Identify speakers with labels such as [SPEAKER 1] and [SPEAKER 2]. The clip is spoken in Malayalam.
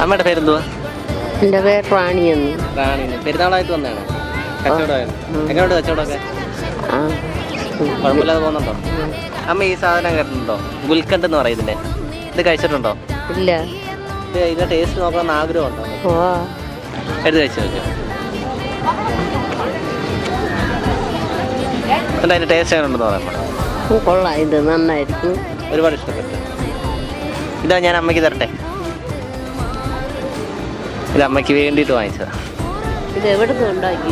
[SPEAKER 1] അമ്മയുടെ പേരെന്തുവാ?
[SPEAKER 2] എൻ്റെ പേര് റാണിയെന്ന്.
[SPEAKER 1] റാണി. പെരുന്നാളായിട്ട് വന്നതാണ്. കച്ചവടമായിരുന്നു. എങ്ങനെയുണ്ട് കച്ചവടമൊക്കെ? കുഴപ്പമില്ലാതെ പോകുന്നുണ്ടോ? അമ്മ ഈ സാധനം കേട്ടിട്ടുണ്ടോ? ഗുൽക്കണ്ട് എന്ന് പറയുന്നില്ലേ, ഇത് കഴിച്ചിട്ടുണ്ടോ?
[SPEAKER 2] ഇല്ല.
[SPEAKER 1] ഇതിന്റെ ടേസ്റ്റ് നോക്കണമെന്ന് ആഗ്രഹമുണ്ടോ? എടുത്ത് കഴിച്ചു നോക്കിയോ. എന്നിട്ട് അതിന്റെ ടേസ്റ്റ് എങ്ങനെ ഉണ്ടെന്ന് പറയാം.
[SPEAKER 2] കൊള്ളാം, ഇത് നന്നായിരിക്കും.
[SPEAKER 1] ഒരുപാട് ഇഷ്ടപ്പെട്ടു. ഇതാ ഞാൻ അമ്മയ്ക്ക് തരട്ടെ. ഇത് അമ്മയ്ക്ക് വേണ്ടിയിട്ട് വാങ്ങിച്ചതാ.
[SPEAKER 2] ഇത് എവിടെ നിന്ന് ഉണ്ടാക്കി?